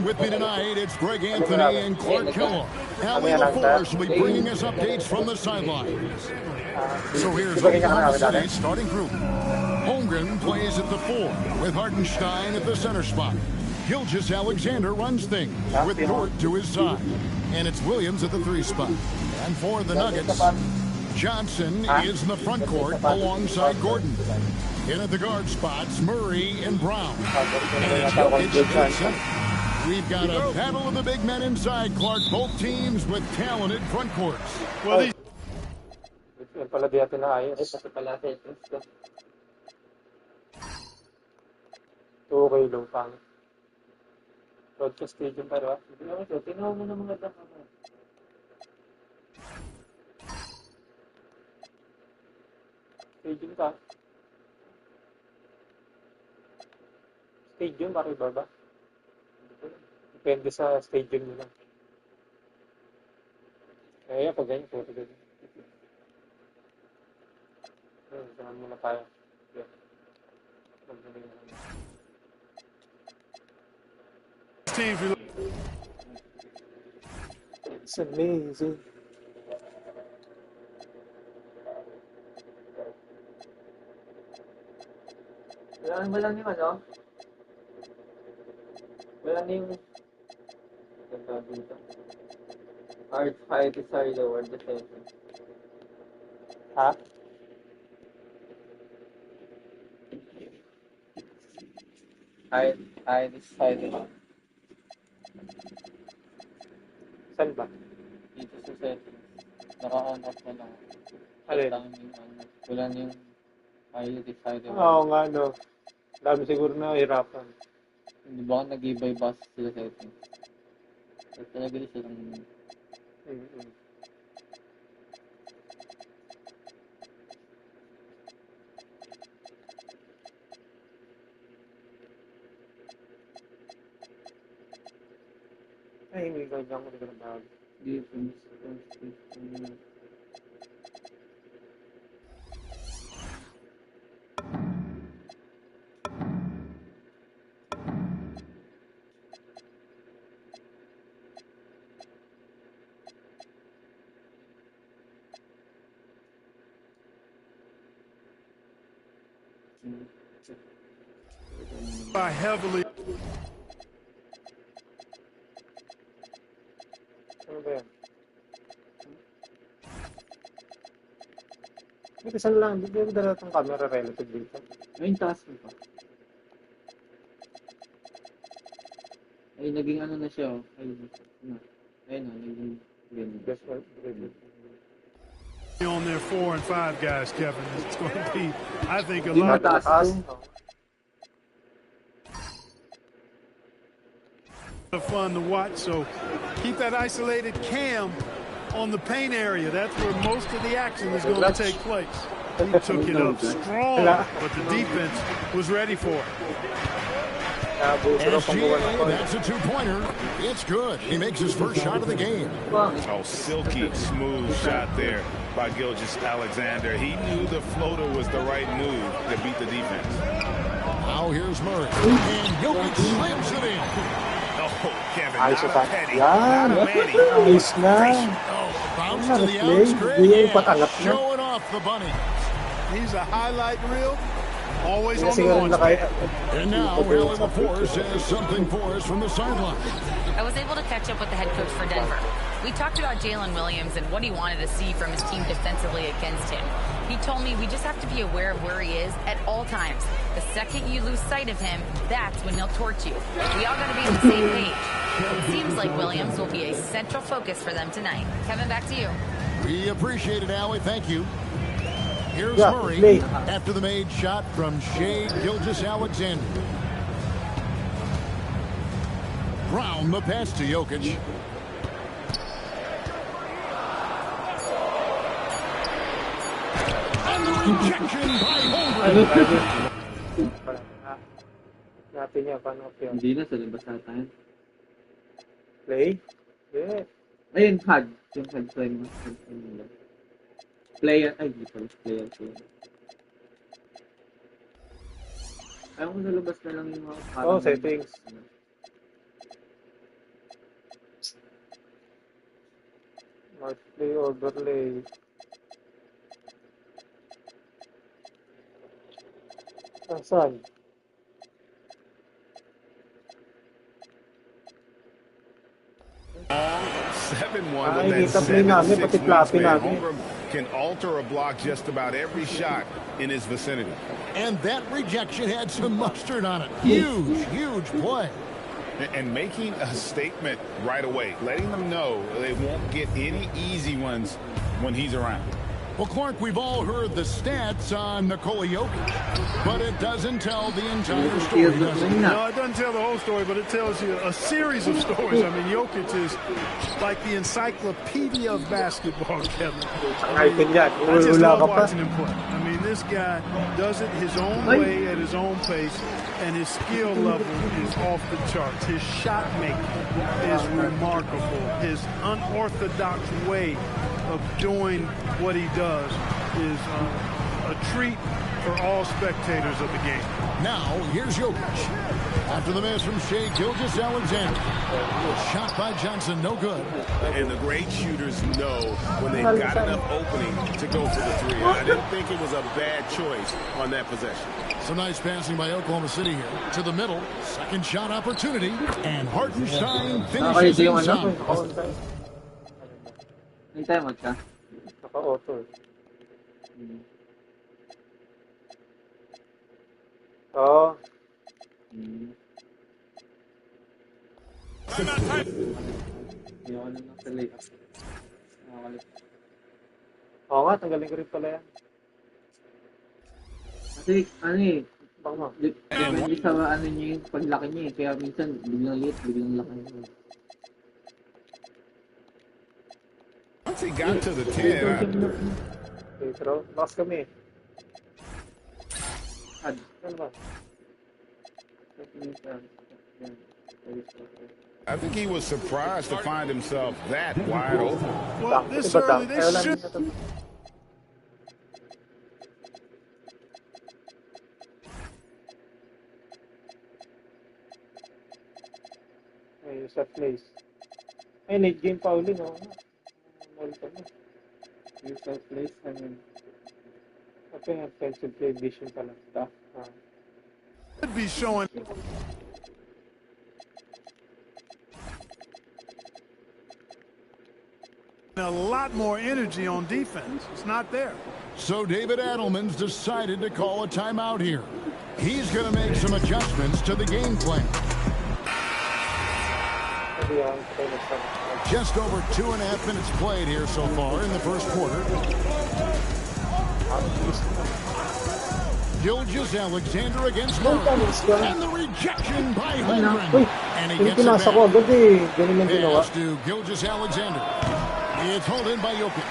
And with me tonight, it's Greg Anthony and Clark Kellogg. Allie LaForce will be bringing us updates from the sidelines. So here's Oklahoma City's starting group. Holmgren plays at the 4, with Hartenstein at the center spot. Gilgeous-Alexander runs things, with Dort to his side. And it's Williams at the 3 spot. And for the Nuggets, Johnson is in the front court alongside Gordon. In at the guard spots, Murray and Brown. And it's Jokic at center. We've got a battle of the big men inside, Clark. Both teams with talented front courts. Well, these... Stadium pa ba? Tingnan mo na mga daka. Stadium ka? Stadium ba iba ba? Depende sa stadium nila. Kaya pag ganyan po, ganyan. Saan muna tayo? It's amazing. Wala nang ano? Wala nang hard fight is hard lower defense. Ha? Hide is hide lower. Saan ba? Dito sa settings. Naka-on off na lang. Alin? Wala na yung hide. Oo nga, no. Dami siguro na hirapan. Hindi ba nag-ibay bus sila settings? At talaga rin silang... Ay, hindi ko dyan ko nagkakabag. Defense. By heavily. Ano ba yan? Dito saan lang, hindi ko dala itong camera relative dito. Ayun, taas mo pa. Ay, naging ano na siya, oh. Ayun, naging ganyan. On their 4 and 5 guys, Kevin. It's going to be, I think, a lot of fun to watch. So keep that isolated cam on the paint area. That's where most of the action is going to take place. He took it up strong, but the defense was ready for it. SGA, that's a 2-pointer. It's good. He makes his first shot of the game. Oh, silky smooth shot there by Gilgeous-Alexander. He knew the floater was the right move to beat the defense. Now here's Murray. And Jokic slams it in. Oh, Kevin, not a petty, not a Manny. Nice na. Bounce to the outside. Showing off the bunny. He's a highlight reel. Always on the launch pad. And now, Allie LaForce has something for us from the sideline. I was able to catch up with the head coach for Denver. We talked about Jalen Williams and what he wanted to see from his team defensively against him. He told me we just have to be aware of where he is at all times. The second you lose sight of him, that's when he'll torch you. We all got to be on the same page. It seems like Williams will be a central focus for them tonight. Kevin, back to you. We appreciate it, Allie. Thank you. Here's Murray after the made shot from Shai Gilgeous-Alexander. Brown the pass to Jokic. And the rejection by Holmgren. Natin niya, paano kaya? Hindi na, sa labas natin. Play? Yeah. Ayun, hug. Yung hug play mo. Player, ay, di pala. Player. Ayaw ko sa labas na lang yung mga... Oh, settings. Mostly overlay. Saan? 7-1 with that 7-6 wingspan. Holmgren can alter a block just about every shot in his vicinity. And that rejection had some mustard on it. Huge, huge play. And making a statement right away, letting them know they won't get any easy ones when he's around. Well, Clark, we've all heard the stats on Nikola Jokic, but it doesn't tell the entire story, does it? No, it doesn't tell the whole story, but it tells you a series of stories. I mean, Jokic is like the encyclopedia of basketball, Kevin. I just love watching him play. I mean, this guy does it his own way at his own pace, and his skill level is off the charts. His shot making is remarkable. His unorthodox way of doing what he does is a treat for all spectators of the game. Now, here's Jokic. After the miss from Shai Gilgeous-Alexander. Shot by Johnson, no good. And the great shooters know when they've got enough opening to go for the three. I didn't think it was a bad choice on that possession. Some nice passing by Oklahoma City here. To the middle. Second shot opportunity. And Hartenstein finishes inside. Hintay mo siya. Naka-auto. Oo. Hindi ako lang sa layup. Oo nga, tanggalin ko rin pala yan. Kasi, ano eh, depende sa ano niya yung paglaki niya eh. Kaya minsan, biglang liit, biglang laki niya. Once he got to the 10, throw. Lost kami. Ano ba? I think he was surprised to find himself that wide open. Well, this early, they should. Ay, sa place. Ay, late game pa uli, no? Use of place, I mean. Okay, offensive play vision pala. Stuff. Could be showing a lot more energy on defense. It's not there. So David Adelman's decided to call a timeout here. He's going to make some adjustments to the game plan. Just over 2.5 minutes played here so far in the first quarter. Gilgeous-Alexander against Murray. And the rejection by Holmgren. And he gets it back. Pass to Gilgeous-Alexander. It's hauled in by Jokic.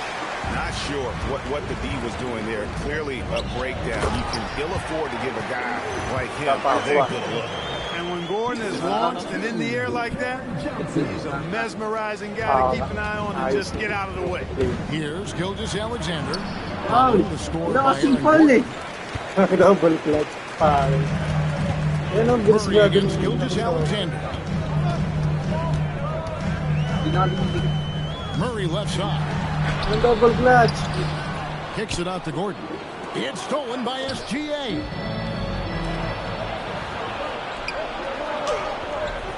Not sure what the D was doing there. Clearly a breakdown. You can ill afford to give a guy like him a very good look. And when Gordon is launched and in the air like that, he's a mesmerizing guy to keep an eye on and just get out of the way. Here's Gilgeous-Alexander. The score by double clutch. Murray against Gilgeous-Alexander. Murray left side. Double clutch. Kicks it out to Gordon. It's stolen by SGA.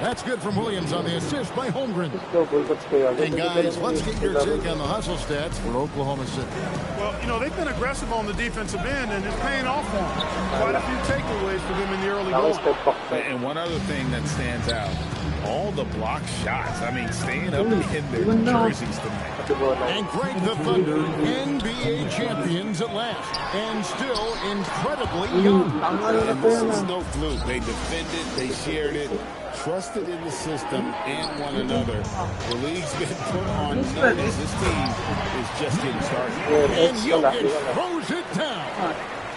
That's good from Williams on the assist by Holmgren. And guys, let's get your take on the hustle stats for Oklahoma City. Well, you know, they've been aggressive on the defensive end, and it's paying off for them. Quite a few takeaways for them in the early goals. And one other thing that stands out, all the block shots. I mean, staying up in their jerseys tonight. And Greg, the Thunder, NBA champions at last, and still incredibly young. And this is no fluke. They defended, they shared it, trusted in the system and one another. The league's been put on notice. This team is just getting started. And Jokic throws it down.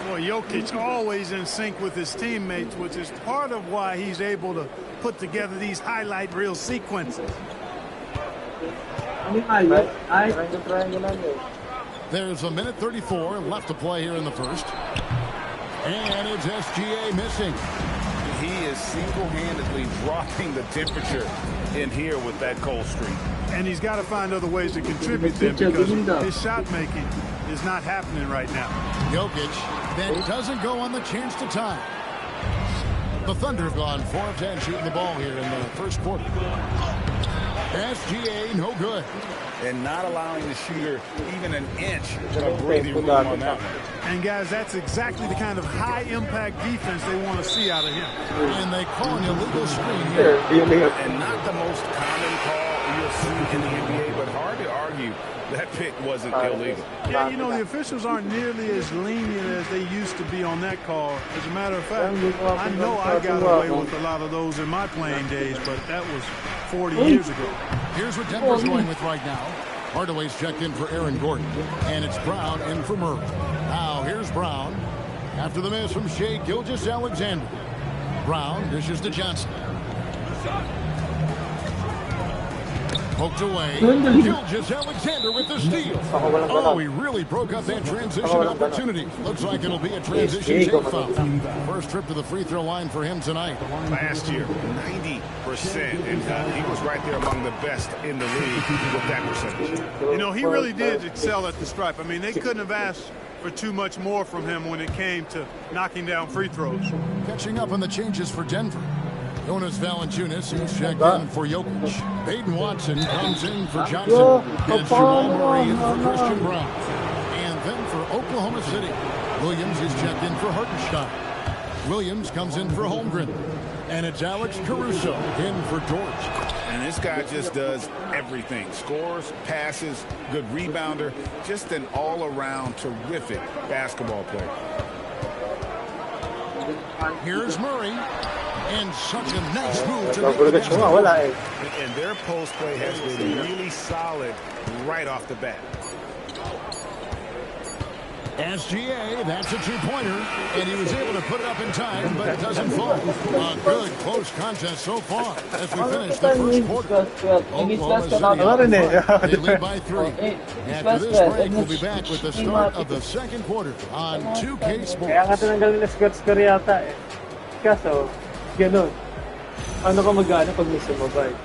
Boy, Jokic always in sync with his teammates, which is part of why he's able to put together these highlight reel sequences. There's a minute 34 left to play here in the first. And it's SGA missing. He is single-handedly dropping the temperature in here with that cold streak. And he's got to find other ways to contribute then because his shot making is not happening right now. Jokic then doesn't go on the chance to tie. The Thunder have gone 4 of 10 shooting the ball here in the first quarter. SGA no good. And not allowing the shooter even an inch of breathing room on that one. And guys, that's exactly the kind of high-impact defense they want to see out of him. And they call an illegal screen here. And not the most common call you'll see in the NBA, but hard to argue that pick wasn't illegal. Yeah, you know, the officials aren't nearly as lenient as they used to be on that call. As a matter of fact, I know I got away with a lot of those in my playing days, but that was 40 years ago. Here's what Denver's going with right now. Hardaway's checked in for Aaron Gordon, and it's Brown in for Murray. Now here's Brown after the miss from Shai Gilgeous-Alexander. Brown dishes to Johnson. Poked away. Gilgeous-Alexander with the steal. Oh, he really broke up that transition opportunity. Looks like it'll be a transition take foul. First trip to the free throw line for him tonight. Last year, 90%, and he was right there among the best in the league with that percentage. You know, he really did excel at the stripe. I mean, they couldn't have asked for too much more from him when it came to knocking down free throws. Catching up on the changes for Denver. Jonas Valanciunas is checked in for Jokic. Peyton Watson comes in for Johnson. And it's Jamal Murray in for Christian Brown. And then for Oklahoma City, Williams is checked in for Hartenstein. Williams comes in for Holmgren. And it's Alex Caruso in for Dort. And this guy just does everything. Scores, passes, good rebounder. Just an all-around terrific basketball player. Here's Murray. And such a nice move to make the basket. And their post play has been really solid right off the bat. SGA, that's a two-pointer, and he was able to put it up in time, but it doesn't fall. A good close contest so far as we finish the first quarter. Oklahoma City, they lead by 3. After this break, we'll be back with the start of the second quarter on 2K Sports. Kaya nga tinanggal na score yata eh. Kaso, ganun. Ano ka magana pag may sumabay?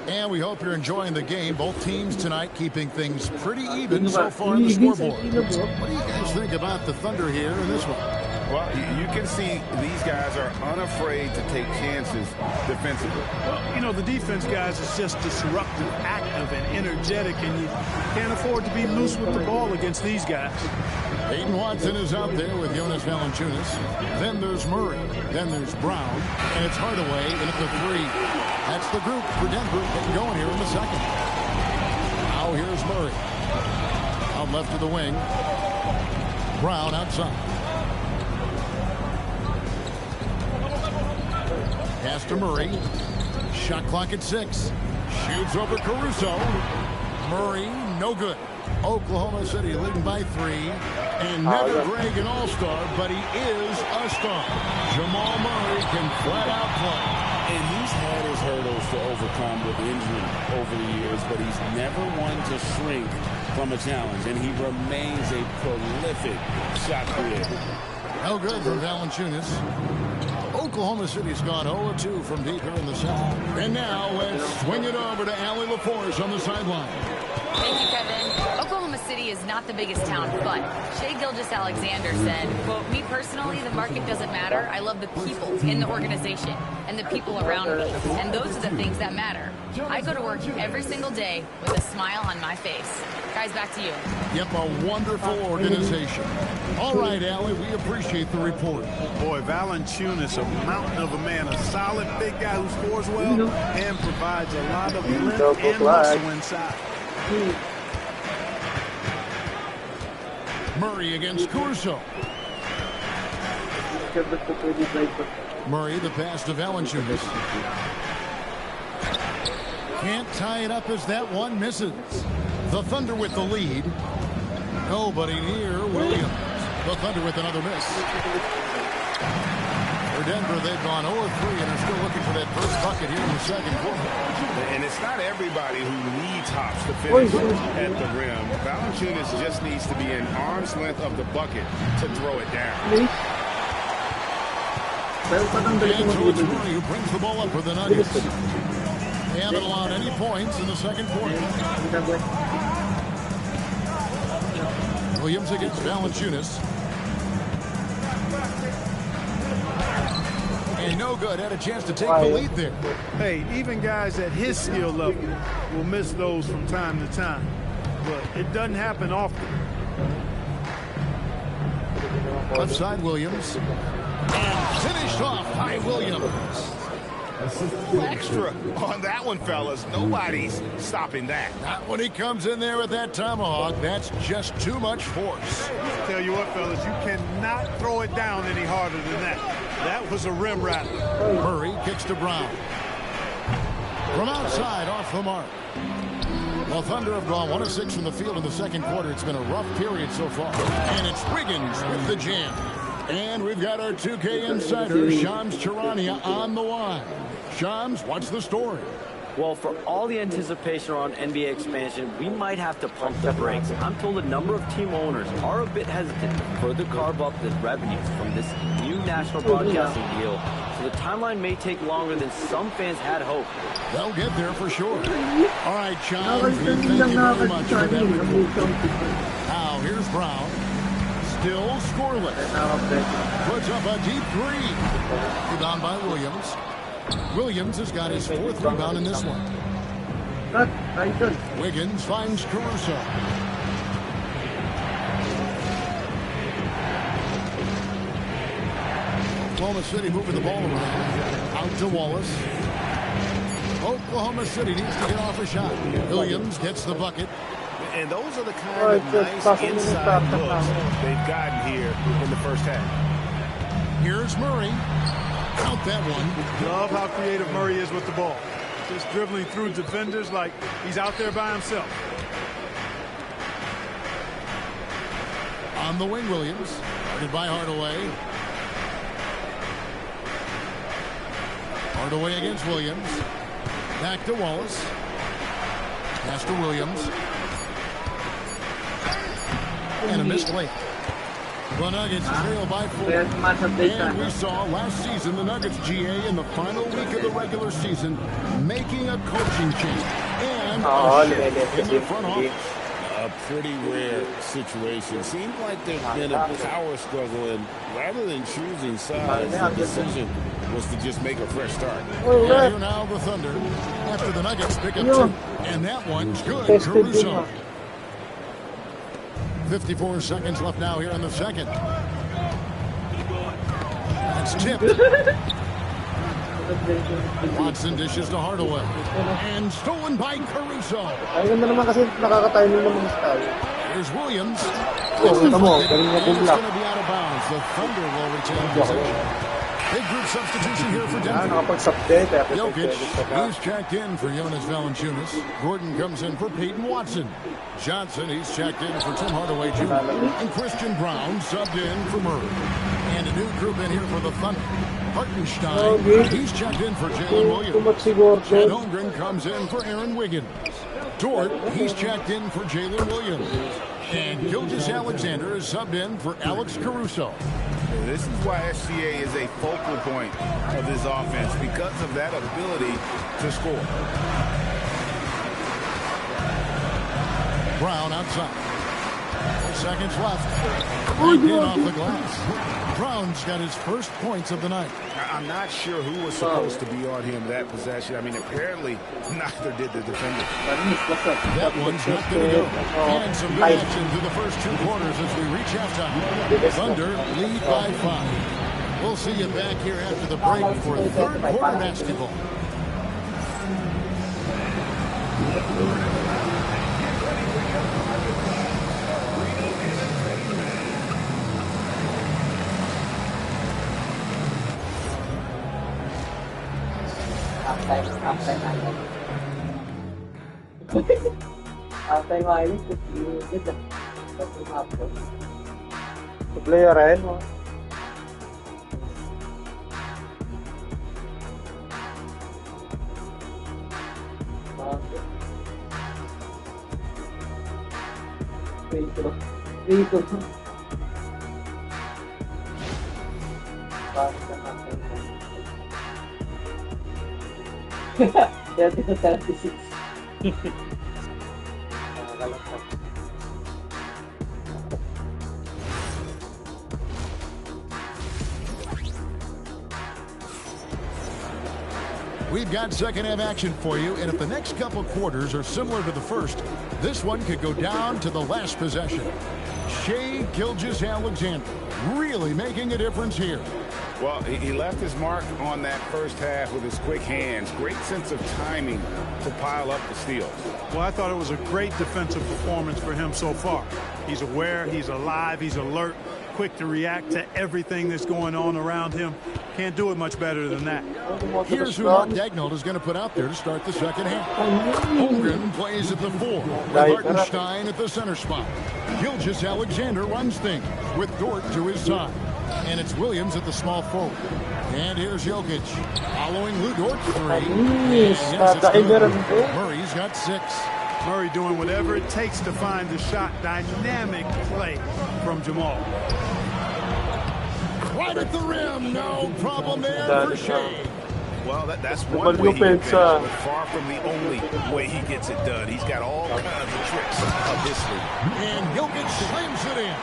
And we hope you're enjoying the game. Both teams tonight keeping things pretty even so far in the scoreboard. What do you guys think about the Thunder here in this one? Well, you can see these guys are unafraid to take chances defensively. Well, you know, the defense, guys, is just disruptive, active, and energetic, and you can't afford to be loose with the ball against these guys. Peyton Watson is out there with Jonas Valanciunas. Then there's Murray. Then there's Brown. And it's Hardaway in at the 3. That's the group for Denver getting going here in the second. Now here's Murray. Out left to the wing. Brown outside. Pass to Murray. Shot clock at 6. Shoots over Caruso. Murray, no good. Oklahoma City leading by 3. And never Greg an all-star, but he is a star. Jamal Murray can flat out play. And he's had his hurdles to overcome with injury over the years, but he's never one to shrink from a challenge. And he remains a prolific shot creator. No good from Valanciunas. Oklahoma City's gone 0-2 from deep here in the second. And now let's swing it over to Allie LaForce on the sideline. Thank you, Kevin. Oklahoma City is not the biggest town, but Shai Gilgeous-Alexander said, quote, me personally, the market doesn't matter. I love the people in the organization and the people around me. And those are the things that matter. I go to work every single day with a smile on my face. Guys, back to you. Yep, a wonderful organization. All right, Allie, we appreciate the report. Boy, Valanciunas, a mountain of a man, a solid big guy who scores well and provides a lot of length and muscle inside. Murray against Caruso. Murray, the pass to Valanciunas. Can't tie it up as that one misses. The Thunder with the lead. Nobody near Williams. The Thunder with another miss. For Denver, they've gone 0-3 and are still looking for that first bucket here in the second quarter. And it's not every everybody who needs hops to finish at the rim. Valanciunas just needs to be an arm's length of the bucket to throw it down. And so it's Murray who brings the ball up for the Nuggets. They haven't allowed any points in the second quarter. Williams against Valanciunas. And no good. Had a chance to take the lead there. Hey, even guys at his skill level will miss those from time to time. But it doesn't happen often. Left side Williams. And finished off by Williams. Extra on that one, fellas. Nobody's stopping that. Not when he comes in there with that tomahawk. That's just too much force. Tell you what, fellas, you cannot throw it down any harder than that. That was a rim rattler. Murray kicks to Brown. From outside, off the mark. Well, Thunder have gone 1 of 6 from the field in the second quarter. It's been a rough period so far. And it's Wiggins with the jam. And we've got our 2K insider, Shams Charania, on the line. Shams, what's the story? Well, for all the anticipation around NBA expansion, we might have to pump the brakes. I'm told a number of team owners are a bit hesitant to further carve up the revenues from this new national broadcasting deal, so the timeline may take longer than some fans had hoped. They'll get there for sure. All right, Shams, thank you very much for that report. Now, here's Brown. Still scoreless. Puts up a deep three. Rebound by Williams. Williams has got his 4th rebound in this one. Wiggins finds Caruso. Oklahoma City moving the ball around. Out to Wallace. Oklahoma City needs to get off a shot. Williams gets the bucket. And those are the kind of nice inside looks they've gotten here in the first half. Here's Murray. Count that one. Love how creative Murray is with the ball. Just dribbling through defenders like he's out there by himself. On the wing, Williams. Guarded by Hardaway. Hardaway against Williams. Back to Wallace. Pass to Williams. And a missed late. The Nuggets trail by 4. And we saw last season the Nuggets GA in the final week of the regular season making a coaching change and a shift in the front office. A pretty rare situation. Seems like there's been a power struggle, and rather than choosing sides, the decision was to just make a fresh start. And here now the Thunder after the Nuggets pick up 2. And that one's good. Caruso. 54 seconds left now here in the second. That's tipped. Watson dishes to Hardaway. And stolen by Caruso. Here's Williams. It's going to be out of bounds. The Thunder will retain possession. Big group substitution here for Denver. Jokic, he's checked in for Jonas Valanciunas. Gordon comes in for Peyton Watson. Johnson, he's checked in for Tim Hardaway Jr. And Christian Brown subbed in for Murray. And a new group in here for the Thunder. Hartenstein, he's checked in for Jalen Williams. Chad Holmgren comes in for Aaron Wiggins. Dort, he's checked in for Jalen Williams. And Gilgeous Alexander is subbed in for Alex Caruso. This is why SGA is a focal point of this offense, because of that ability to score. Brown outside. 4 seconds left. Right in off the glass. Brown's got his first points of the night. I'm not sure who was supposed to be on him that possession. I mean, apparently neither did the defender. That one's not going to go. And some good action through the first 2 quarters as we reach halftime. Thunder lead by 5. We'll see you back here after the break for third quarter basketball. Player rin mo. Ya, 36. We've got second half action for you, and if the next couple quarters are similar to the first, this one could go down to the last possession. Shai Gilgeous-Alexander really making a difference here. Well, he left his mark on that first half with his quick hands. Great sense of timing to pile up the steals. Well, I thought it was a great defensive performance for him so far. He's aware, he's alive, he's alert, quick to react to everything that's going on around him. Can't do it much better than that. Here's who Mark Daigneault is going to put out there to start the second half. Holmgren plays at the 4, with Hartenstein at the center spot. Gilgeous-Alexander runs things with Dort to his side. And it's Williams at the small forward. And here's Jokic following Lou Dort's 3. Yes, Murray's got 6. Murray doing whatever it takes to find the shot. Dynamic play from Jamal. Right at the rim. No problem there for Shai. Well, that's one way he can finish, but far from the only way he gets it done. He's got all kinds of tricks up his sleeve. And Jokic slams it in.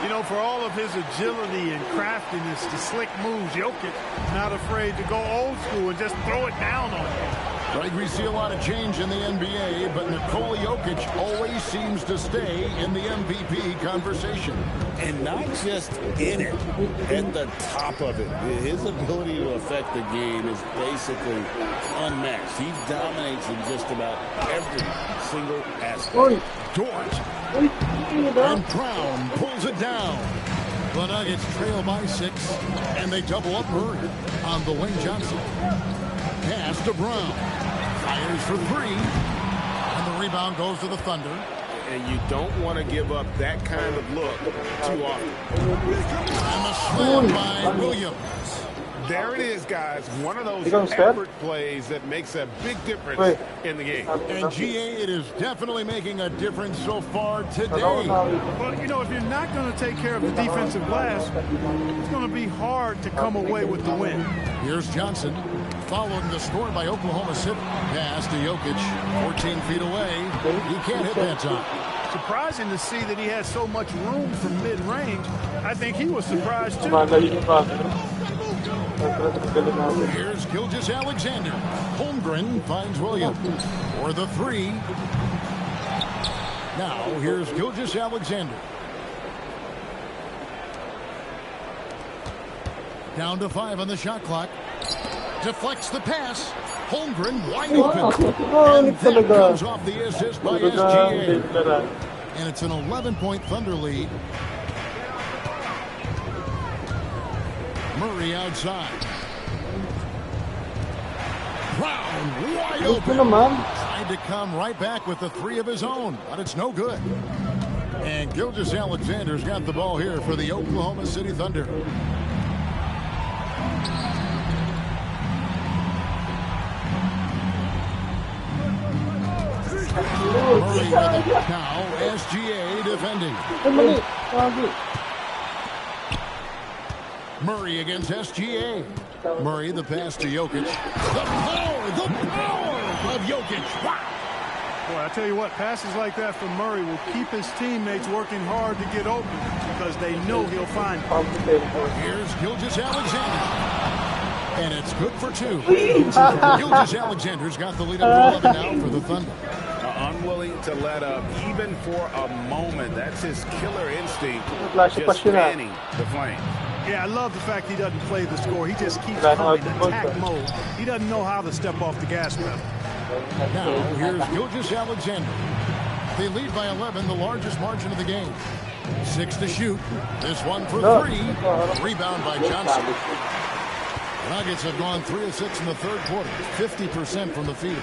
You know, for all of his agility and craftiness, the slick moves, Jokic not afraid to go old school and just throw it down on him. Right, we see a lot of change in the NBA, but Nikola Jokic always seems to stay in the MVP conversation. And not just in it, at the top of it. His ability to affect the game is basically unmatched. He dominates in just about every single aspect. Dort. And Brown pulls it down. The Nuggets trail by 6, and they double up Murray on the Lane Johnson. Pass to Brown. Fires for 3. And the rebound goes to the Thunder. And you don't want to give up that kind of look too often. And the slam by Williams. There it is, guys. One of those effort plays that makes a big difference in the game. And GA, it is definitely making a difference so far today. Well, you know, if you're not going to take care of the defensive glass, it's going to be hard to come away with the win. Here's Johnson following the score by Oklahoma City. Pass to Jokic, 14 feet away. He can't hit that time. Surprising to see that he has so much room from mid-range. I think he was surprised, too. Here's Gilgeous-Alexander. Holmgren finds Williams for the 3. Now, here's Gilgeous-Alexander. Down to 5 on the shot clock. Deflects the pass. Holmgren wide open. And that comes off the assist by SGA. And it's an 11-point Thunder lead. Murray outside. Brown wide open. Tried to come right back with the 3 of his own, but it's no good. And Gilgeous-Alexander's got the ball here for the Oklahoma City Thunder. Murray with it. Now SGA defending. Murray against SGA. Murray, the pass to Jokic. The power of Jokic. Wow. Boy, I tell you what, passes like that from Murray will keep his teammates working hard to get open because they know he'll find them. Here's Gilgeous-Alexander. And it's good for 2. Gilgeous-Alexander's got the lead up to 11 now for the Thunder. Unwilling to let up even for a moment. That's his killer instinct, just fanning the flame. Yeah, I love the fact he doesn't play the score. He just keeps coming, attack mode. He doesn't know how to step off the gas pedal. Now, here's Gilgeous-Alexander. They lead by 11, the largest margin of the game. 6 to shoot. This one for 3. Rebound by Johnson. The Nuggets have gone 3 of 6 in the third quarter. 50% from the field.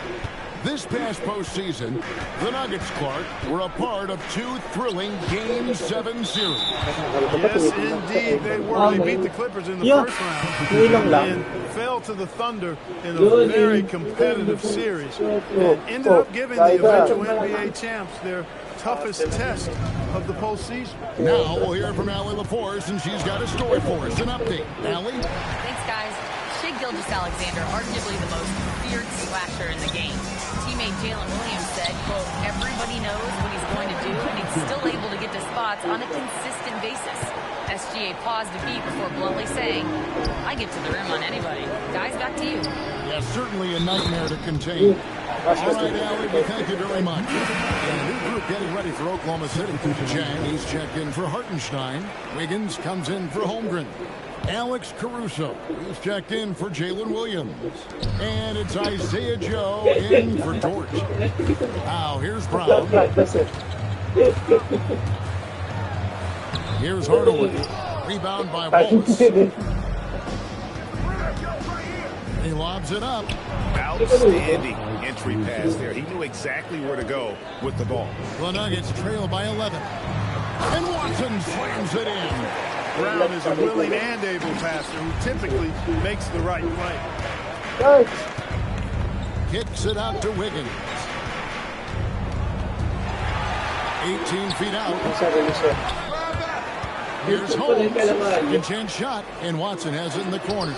This past postseason, the Nuggets, Clark, were a part of 2 thrilling Game 7 series. Yes, indeed, they were. They beat the Clippers in the first round and fell to the Thunder in a very competitive series. And ended up giving the eventual NBA champs their toughest test of the postseason. Now we'll hear from Allie LaForce, and she's got a story for us. An update. Allie? Thanks, guys. Shai Gilgeous-Alexander, arguably the most feared slasher in the game. Teammate Jalen Williams said, quote, everybody knows what he's going to do, and he's still able to get to spots on a consistent basis. SGA paused a beat before bluntly saying, I get to the rim on anybody. Guys, back to you. Yeah, certainly a nightmare to contain. All right, Allie, we thank you very much. And a new group getting ready for Oklahoma City. Chang, he's checked in for Hartenstein. Wiggins comes in for Holmgren. Alex Caruso, he's checked in for Jalen Williams. And it's Isaiah Joe in for George. Now, here's Brown. Here's Hardaway. Rebound by Wallace. He lobs it up. Outstanding entry pass there. He knew exactly where to go with the ball. The Nuggets trail by 11. And Watson slams it in. Brown is a willing and able passer who typically makes the right play. Kicks it out to Wiggins. 18 feet out. Here's Holmes. Second chance shot, and Watson has it in the corner.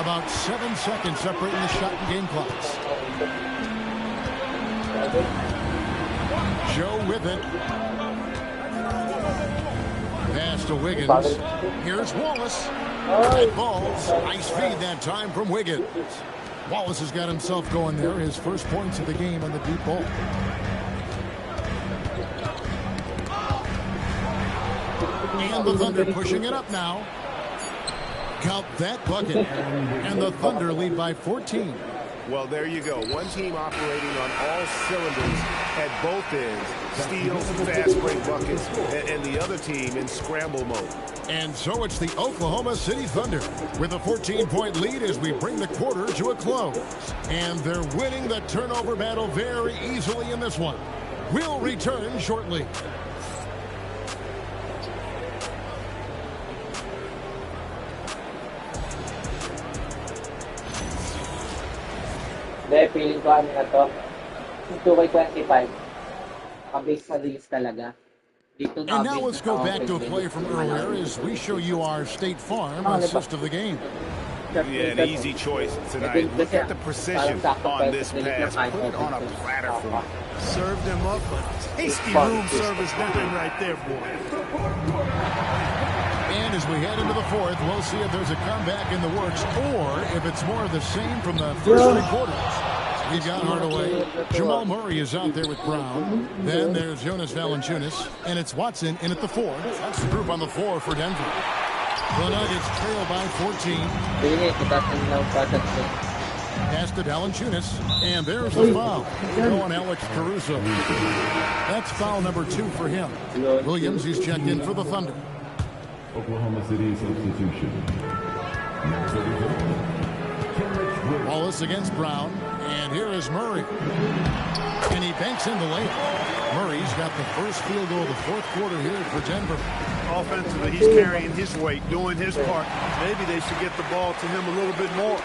About 7 seconds separating the shot and game clocks. Joe with it. Pass to Wiggins. Here's Wallace. That ball's nice feed that time from Wiggins. Wallace has got himself going there. His first points of the game on the deep ball. And the Thunder pushing it up now. Count that bucket. And the Thunder lead by 14. Well, there you go. One team operating on all cylinders at both ends. Steals, fast break buckets, and the other team in scramble mode. And so it's the Oklahoma City Thunder with a 14-point lead as we bring the quarter to a close. And they're winning the turnover battle very easily in this one. We'll return shortly. Dahil feeling ko ano na to, 2x25, kabase sa release talaga. Dito and now let's go back to a play from earlier as we show you our State Farm assist of the game. Yeah, an easy choice tonight. Look at the precision on this pass. Put it on a platter for him. Served him up, but tasty room service done right there, boy. And as we head into the fourth, we'll see if there's a comeback in the works or if it's more of the same from the first 3 quarters. We've got Hardaway. Jamal Murray is out there with Brown. Then there's Jonas Valanciunas. And it's Watson in at the 4. That's the group on the floor for Denver. The Nuggets trail by 14. Pass to Valanciunas. And there's the foul. Going Alex Caruso. That's foul number 2 for him. Williams, he's checked in for the Thunder. Oklahoma City substitution. Wallace against Brown. And here is Murray. And he banks in the layup. Murray's got the first field goal of the fourth quarter here for Denver. Offensively, he's carrying his weight, doing his part. Maybe they should get the ball to him a little bit more.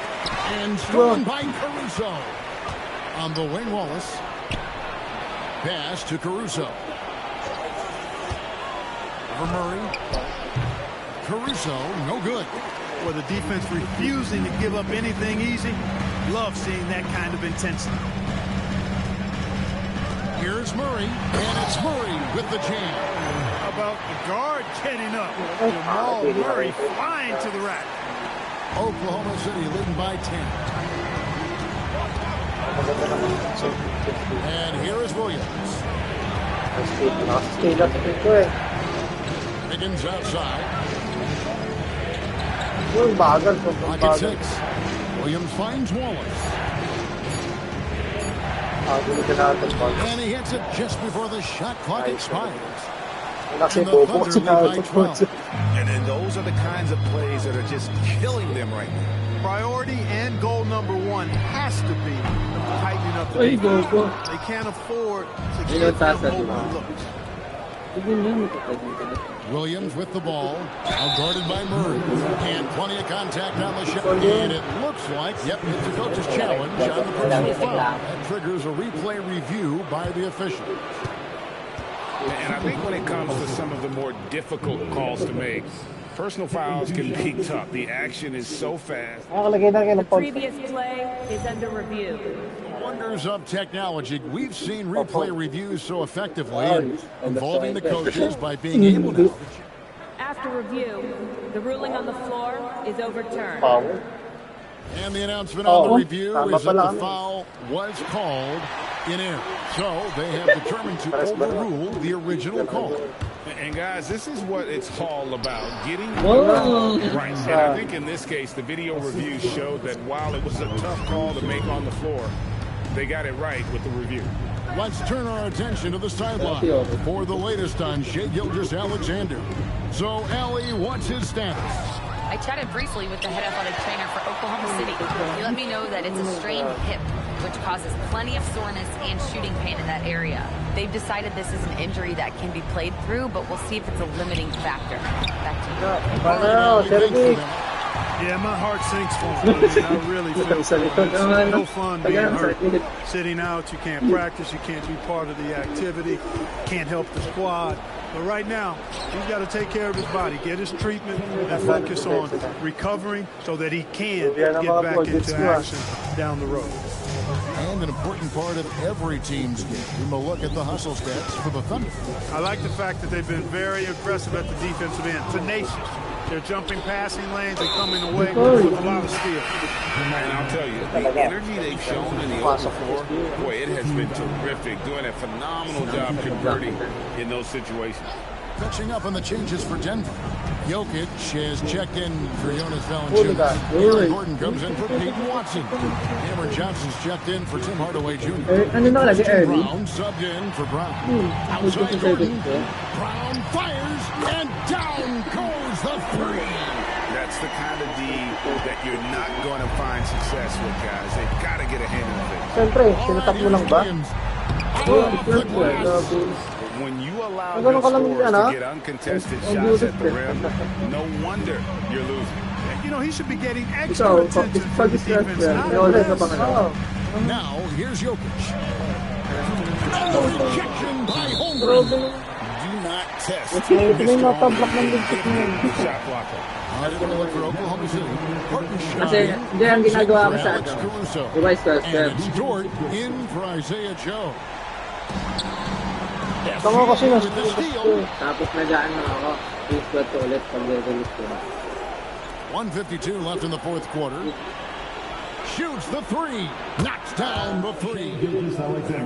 And stolen by Caruso. On the wing, Wallace. Pass to Caruso. For Murray. Caruso, no good. With the defense refusing to give up anything easy. Love seeing that kind of intensity. Here's Murray, and it's Murray with the jam. How about the guard getting up? Jamal Murray flying to the rack. Oklahoma City leading by 10. And here is Williams. Higgins outside. Pocket 6. Williams finds Wallace. And he hits it just before the shot clock expires. And the Thunder lead by 12. And in those those are the kinds of plays that are just killing them right now. Priority and goal number one has to be tightening up the defense. They can't afford to give them open looks. Williams with the ball, now guarded by Murray, and plenty of contact on the shot. And it looks like, yep, it's a coach's challenge on the personal foul. That triggers a replay review by the official. And I think when it comes to some of the more difficult calls to make, personal fouls can be tough. The action is so fast. The previous play is under review. Wonders of technology. We've seen replay reviews so effectively involving the coaches by being able to. After review, the ruling on the floor is overturned. And the announcement on the review is that the foul was called in error. So they have determined to overrule the original call. And guys, this is what it's all about, getting right. And I think in this case, the video review showed that while it was a tough call to make on the floor, they got it right with the review. Let's turn our attention to the sideline for the latest on Shai Gilgeous-Alexander. So, Allie, what's his status? I chatted briefly with the head athletic trainer for Oklahoma City. He let me know that it's a strained hip, which causes plenty of soreness and shooting pain in that area. They've decided this is an injury that can be played through, but we'll see if it's a limiting factor. Back to you. Yeah, my heart sinks for him. I really feel it's no fun being hurt. Sitting out, you can't practice, you can't be part of the activity, can't help the squad. But right now, he's got to take care of his body, get his treatment, and focus on recovering so that he can get back into action down the road. And an important part of every team's game. We'll look at the hustle stats for the Thunder. I like the fact that they've been very aggressive at the defensive end, tenacious. They're jumping passing lanes and coming away with a lot of skill. And I'll tell you, the energy they've shown in the open floor, boy, it has been terrific, doing a phenomenal job converting in those situations. Catching up on the changes for Denver. Jokic has checked in for Jonas Valanciunas. Aaron Gordon comes in for Peyton Watson. Cameron Johnson's checked in for Tim Hardaway Jr. Brown subbed in for Brown. Outside Gordon. Brown fires, and down goes the three. That's the kind of D that you're not going to find success with, guys. They've got to get a hand in the face. When you allow your scores to get uncontested shots at the rim, no wonder you're losing. You know, he should be getting extra attention from the defense. Now, here's Jokic. No rejection by Holmgren. Do not test Mr. Holmgren. Shot blocker. Going to look for Oklahoma City. Kasi hindi ang ginagawa mo sa ano. And it's Dort in for Isaiah Joe. Tapos nagaan na ako. Please sweat ko ulit pag revolution ko. 1:52 left in the fourth quarter. Shoots the three. Knocks down the three.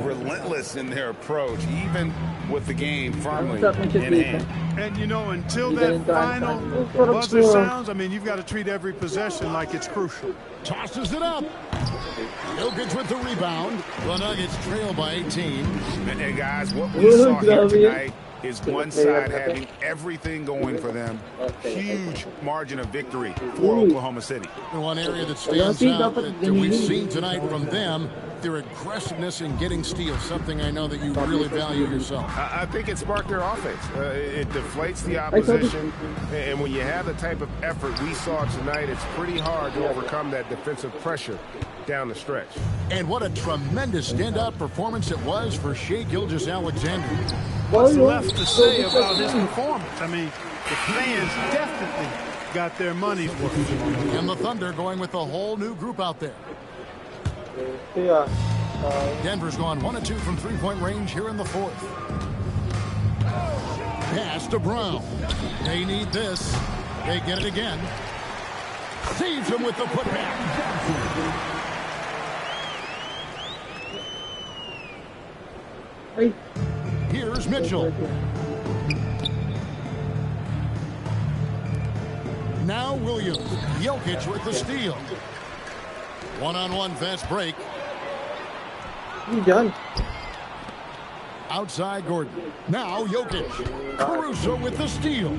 Relentless in their approach, even with the game firmly in hand. And, you know, until that final buzzer sounds, I mean, you've got to treat every possession like it's crucial. Tosses it up. Jokic with the rebound. The Nuggets trail by 18. And guys, what we saw here tonight is one side having everything going for them. Huge margin of victory for Oklahoma City. One area that stands out that we've seen tonight from them, their aggressiveness in getting steals, something I know that you really value yourself. I think it sparked their offense. It deflates the opposition, and when you have the type of effort we saw tonight, it's pretty hard to overcome that defensive pressure down the stretch. And what a tremendous standout performance it was for Shai Gilgeous-Alexander. What's left to say about his performance? I mean, the fans definitely got their money's worth. And the Thunder going with a whole new group out there. Denver's gone 1 of 2 from three-point range here in the fourth. Pass to Brown. They need this. They get it again. Saves him with the putback. Here's Mitchell. Now Williams. Jokic with the steal. One-on-one fast break. He's done. Outside Gordon. Now Jokic. Caruso with the steal.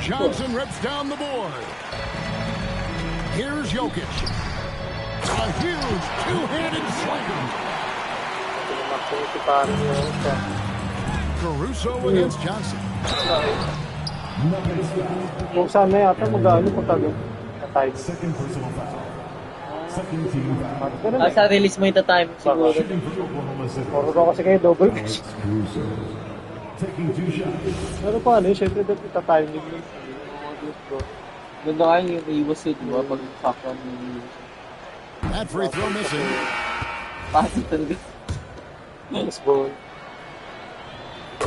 Johnson rips down the board. Here's Jokic. A huge two-handed slam. Caruso against Johnson. Kung saan na yata mag-ano kung tayo. Second personal foul. Second team foul. Sa release mo yung time siguro. Moro kasi kayo double catch. Caruso taking 2 shots. Pero paano yun? Siyempre dapat ita-timing yun. Ganda nga yung iwas yun, diba? Pag sakto mo yung iwas. That free throw missing. Pasok talaga. Nice ball.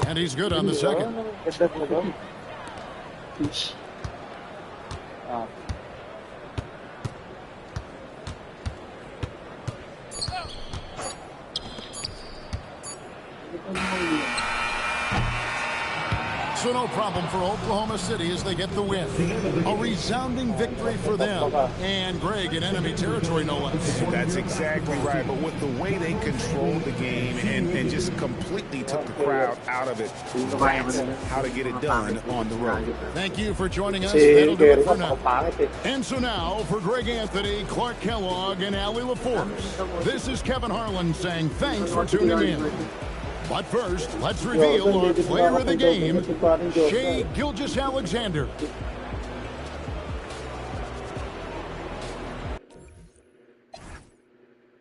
And he's good on the second. Ganda talaga. Fish. So no problem for Oklahoma City as they get the win. A resounding victory for them. And Greg in enemy territory, no less. That's exactly right. But with the way they controlled the game and just completely took the crowd out of it, that's how to get it done on the road. Thank you for joining us. That'll do it for now. And so now, for Greg Anthony, Clark Kellogg, and Allie LaForce, this is Kevin Harlan saying thanks for tuning in. But first, let's reveal our player of the game, Shai Gilgeous-Alexander.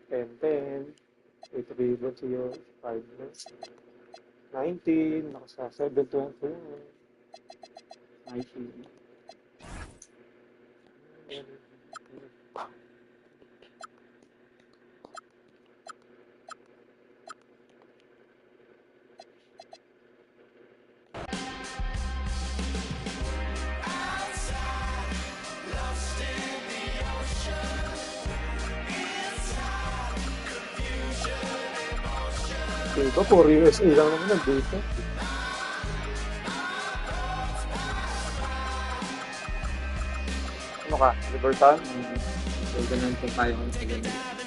Ten, 8 rebounds yun, 5 19, nakasa 7-20. Nice. Diba, 4 USA lang naman nandito. Ano ka? Libertad? So, ganun po tayo sa ganun.